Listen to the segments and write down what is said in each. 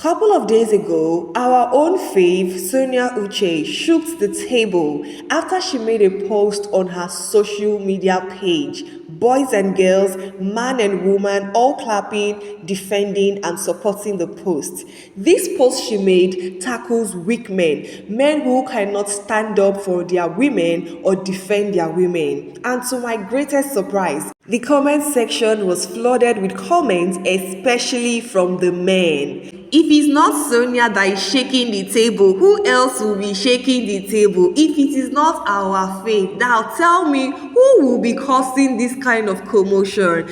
Couple of days ago, our own fave, Sonia Uch, shook the table after she made a post on her social media page. Boys and girls, man and woman, all clapping, defending, and supporting the post. This post she made tackles weak men who cannot stand up for their women or defend their women. And to my greatest surprise, the comment section was flooded with comments, especially from the men. If it's not Sonia that is shaking the table, who else will be shaking the table? If it is not our faith, now tell me who will be causing this kind of commotion?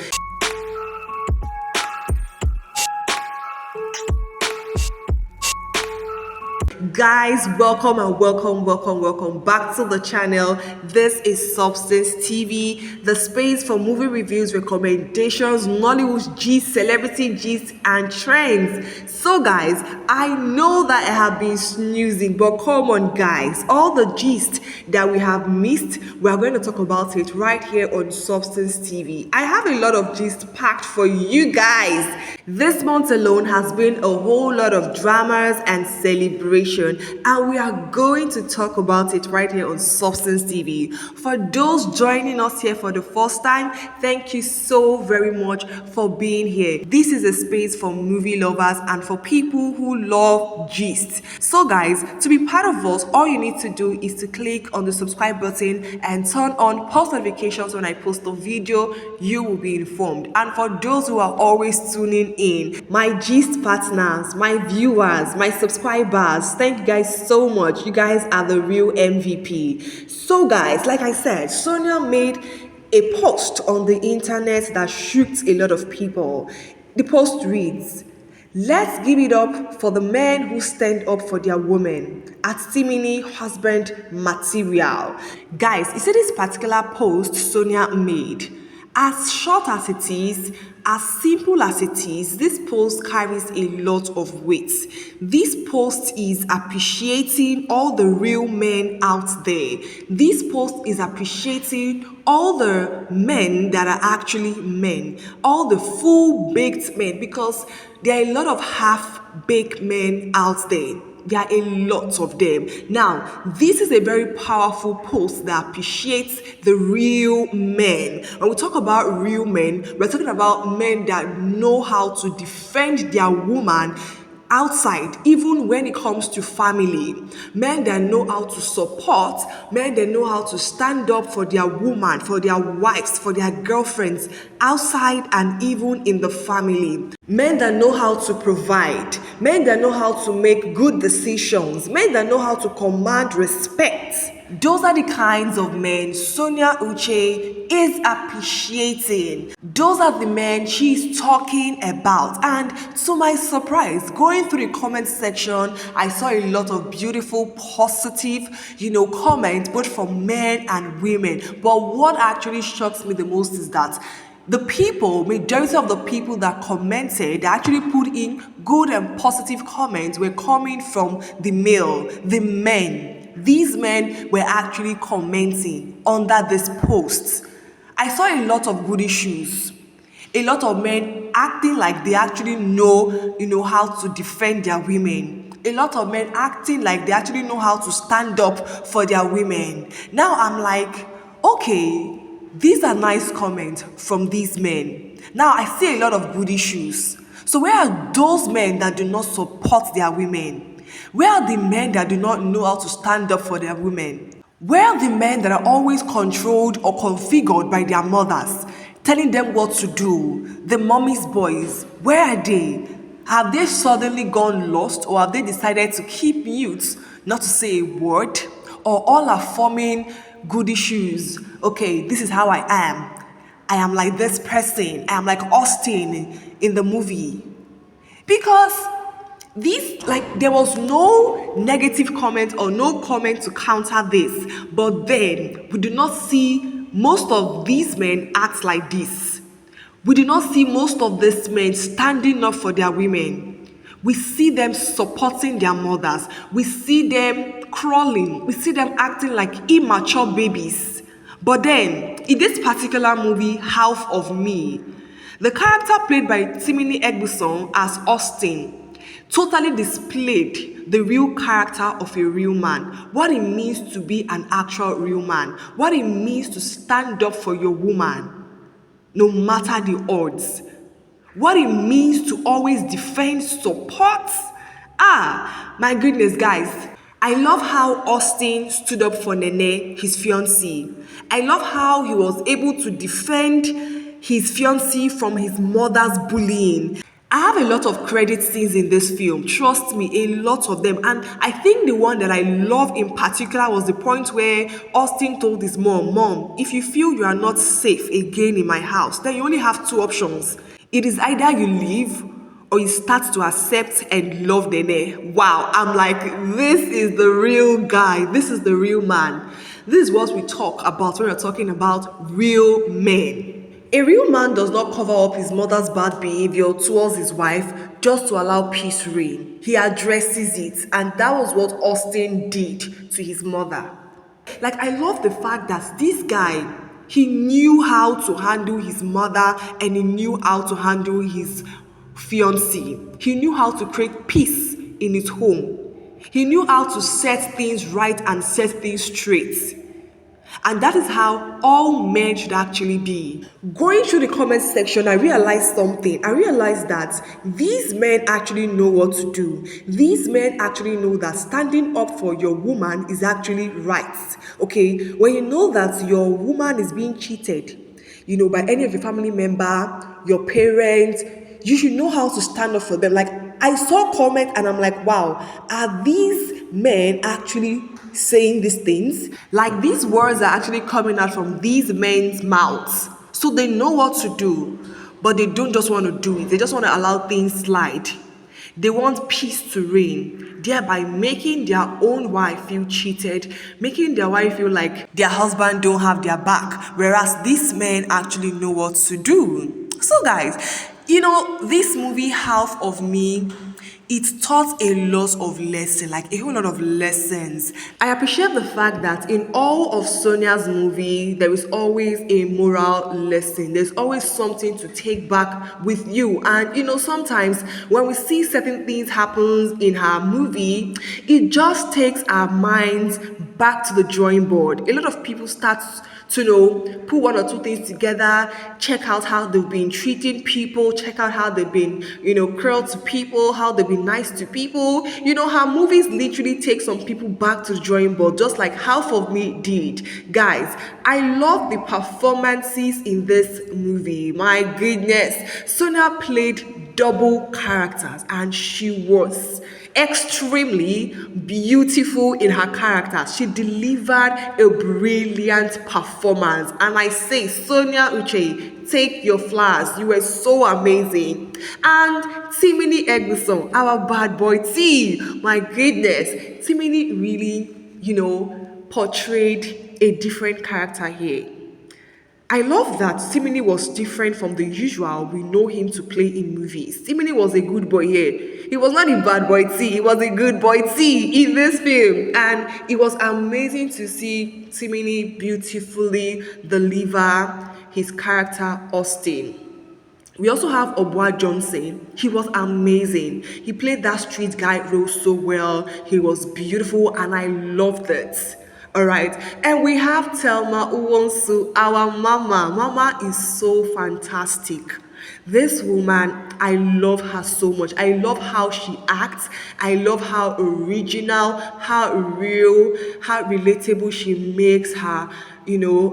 Guys, welcome and welcome back to the channel. This is Substance TV, the space for movie reviews, recommendations, Nollywood gist, celebrity gist, and trends. So guys, I know that I have been snoozing, but come on guys, all the gist that we have missed, we are going to talk about it right here on Substance TV. I have a lot of gist packed for you guys. This month alone has been a whole lot of dramas and celebration, and we are going to talk about it right here on Substance TV. For those joining us here for the first time, thank you so very much for being here. This is a space for movie lovers and for people who love gist. So guys, to be part of us, all you need to do is to click on the subscribe button and turn on post notifications. When I post a video, you will be informed. And for those who are always tuning in, my gist partners, my viewers, my subscribers, thank you guys so much. You guys are the real MVP. So guys, like I said, Sonia made a post on the internet that shook a lot of people. The post reads, "Let's give it up for the men who stand up for their women at seemingly husband material." Guys, you see this particular post Sonia made, as short as it is, as simple as it is, this post carries a lot of weight. This post is appreciating all the real men out there. This post is appreciating all the men that are actually men, all the full-baked men, because there are a lot of half-baked men out there. There are a lot of them. Now, this is a very powerful post that appreciates the real men. When we talk about real men, we're talking about men that know how to defend their woman outside, even when it comes to family. Men that know how to support, men that know how to stand up for their woman, for their wives, for their girlfriends, outside and even in the family. Men that know how to provide, men that know how to make good decisions, men that know how to command respect. Those are the kinds of men Sonia Uch is appreciating. Those are the men she's talking about. And to my surprise, going through the comment section, I saw a lot of beautiful, positive, comments, both from men and women. But what actually shocks me the most is that majority of the people that commented, that actually put in good and positive comments, were coming from the men. These men were actually commenting under this post. I saw a lot of good issues. A lot of men acting like they actually know how to defend their women. A lot of men acting like they actually know how to stand up for their women. Now I'm like, okay, these are nice comments from these men. Now I see a lot of good issues. So where are those men that do not support their women? Where are the men that do not know how to stand up for their women? Where are the men that are always controlled or configured by their mothers, telling them what to do? The mommy's boys, where are they? Have they suddenly gone lost, or have they decided to keep mute, not to say a word? Or all are forming good issues? Okay, this is how I am. I am like this person. I am like Austin in the movie. Because there was no negative comment or no comment to counter this. But then, we do not see most of these men act like this. We do not see most of these men standing up for their women. We see them supporting their mothers. We see them crawling. We see them acting like immature babies. But then, in this particular movie, Half of Me, the character played by Timini Egbuson as Austin totally displayed the real character of a real man, what it means to be an actual real man, what it means to stand up for your woman, no matter the odds, what it means to always defend, support. My goodness, guys. I love how Austin stood up for Nene, his fiancée. I love how he was able to defend his fiancée from his mother's bullying. I have a lot of credit scenes in this film, trust me, a lot of them. And I think the one that I love in particular was the point where Austin told his mom, if you feel you are not safe again in my house, then you only have two options. It is either you leave or you start to accept and love Nene. Wow, I'm like, this is the real guy. This is the real man. This is what we talk about when we're talking about real men. A real man does not cover up his mother's bad behavior towards his wife just to allow peace reign. He addresses it, and that was what Austin did to his mother. Like, I love the fact that this guy, he knew how to handle his mother and he knew how to handle his fiancée. He knew how to create peace in his home. He knew how to set things right and set things straight. And that is how all men should actually be. Going through the comment section, I realized something. I realized that these men actually know what to do. These men actually know that standing up for your woman is actually right. Okay, when you know that your woman is being cheated, by any of your family member, your parents, you should know how to stand up for them. Like, I saw comment and I'm like, wow, are these men actually saying these things? Like, these words are actually coming out from these men's mouths. So they know what to do, but they don't just want to do it. They just want to allow things slide. They want peace to reign, thereby making their own wife feel cheated, making their wife feel like their husband don't have their back, whereas these men actually know what to do. So guys, this movie, Half of Me, it taught a lot of lessons, like a whole lot of lessons. I appreciate the fact that in all of Sonia's movie, there is always a moral lesson. There's always something to take back with you. And sometimes when we see certain things happen in her movie, it just takes our minds back to the drawing board. A lot of people start to put one or two things together, check out how they've been treating people, check out how they've been, cruel to people, how they've been nice to people. Her movies literally take some people back to the drawing board, just like Half of Me did. Guys, I love the performances in this movie. My goodness, Sonia played double characters and she was extremely beautiful in her character. She delivered a brilliant performance, and I say, Sonia Uch, take your flowers. You were so amazing. And Timini Egbuson, our bad boy T, my goodness, Timini really, portrayed a different character here. I love that Timini was different from the usual we know him to play in movies. Timini was a good boy here. He was not a bad boy T, he was a good boy T in this film. And it was amazing to see Timini beautifully deliver his character, Austin. We also have Obwa Johnson. He was amazing. He played that street guy role so well. He was beautiful and I loved it. All right, and we have Thelma Uwonsu, our mama. Mama is so fantastic. This woman, I love her so much. I love how she acts. I love how original, how real, how relatable she makes her,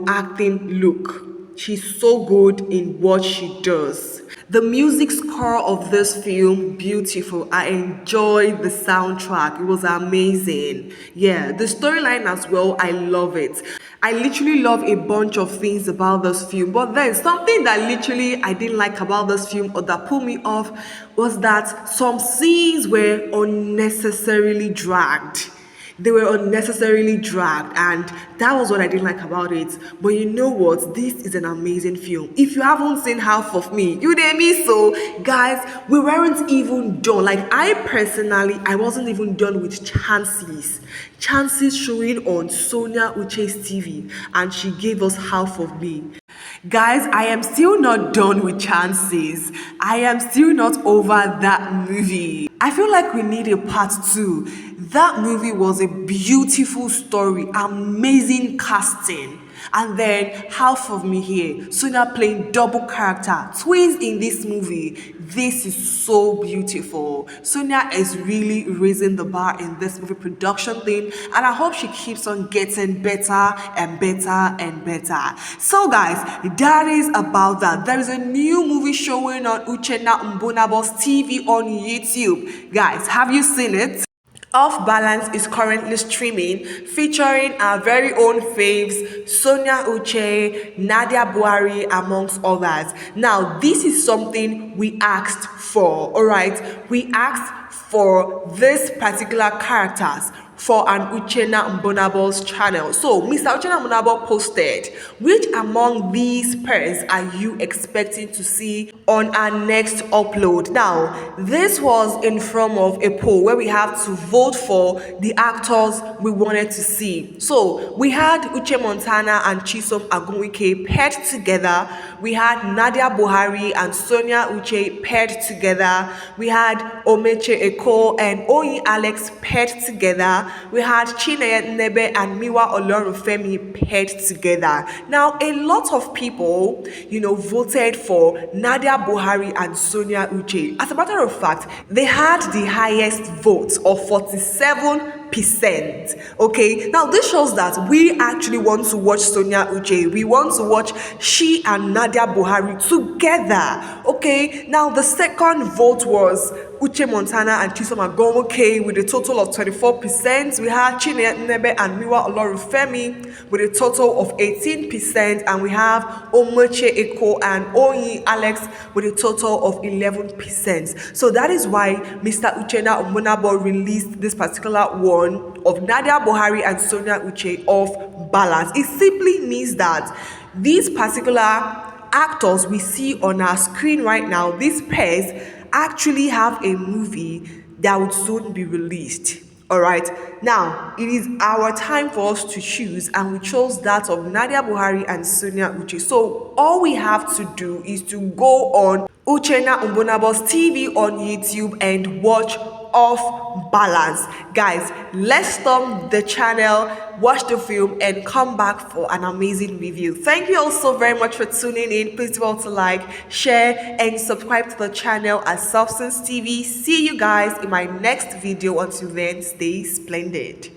acting look. She's so good in what she does. The music score of this film, beautiful. I enjoyed the soundtrack. It was amazing. Yeah, the storyline as well, I love it. I literally love a bunch of things about this film, but then something that literally I didn't like about this film or that put me off was that some scenes were unnecessarily dragged. They were unnecessarily dragged, and that was what I didn't like about it. But you know what? This is an amazing film. If you haven't seen Half of Me, you dare me so. Guys, we weren't even done. Like, I wasn't even done with Chances. Chances showing on Sonia Uche's TV, and she gave us Half of Me. Guys, I am still not done with Chances. I am still not over that movie. I feel like we need a part two. That movie was a beautiful story, amazing casting. And then half of me here, Sonia playing double character, twins in this movie. This is so beautiful. Sonia is really raising the bar in this movie production thing, and I hope she keeps on getting better and better and better. So guys, that is about that. There is a new movie showing on Uchenna Mbonabo's TV on YouTube. Guys, have you seen it? Off Balance is currently streaming, featuring our very own faves, Sonia Uch, Nadia Buhari, amongst others. Now, this is something we asked for, all right? We asked for these particular characters for an Uchenna Mbonabo's channel. So, Mr. Uchenna Mbonabo posted, which among these pairs are you expecting to see on our next upload? Now, this was in form of a poll where we have to vote for the actors we wanted to see. So, we had Uche Montana and Chisom Agunwike paired together. We had Nadia Buhari and Sonia Uch paired together. We had Omeche Eko and Oyi Alex paired together. We had Chineye Nebe and Miwa Olorunfemi paired together. Now, a lot of people, voted for Nadia Buhari and Sonia Uch. As a matter of fact, they had the highest vote of 47%. Okay, now this shows that we actually want to watch Sonia Uch. We want to watch she and Nadia Buhari together. Okay, now the second vote was Uche Montana and Chisom Agunwike with a total of 24%. We had Chineye Nebe and Miwa Olorunfemi with a total of 18%, and we have Omeche Eko and Oyi Alex with a total of 11%. So that is why Mr. Uchenna Mbonabo released this particular one of Nadia Buhari and Sonia Uch Off Balance. It simply means that these particular actors we see on our screen right now, these pairs, actually have a movie that would soon be released. All right, now it is our time for us to choose, and we chose that of Nadia Buhari and Sonia Uch. So all we have to do is to go on Uchenna Mbonabo's TV on YouTube and watch Off Balance. Guys, let's thumb the channel, watch the film, and come back for an amazing review. Thank you all so very much for tuning in. Please do also like, share, and subscribe to the channel at Substance TV. See you guys in my next video. Until then, stay splendid.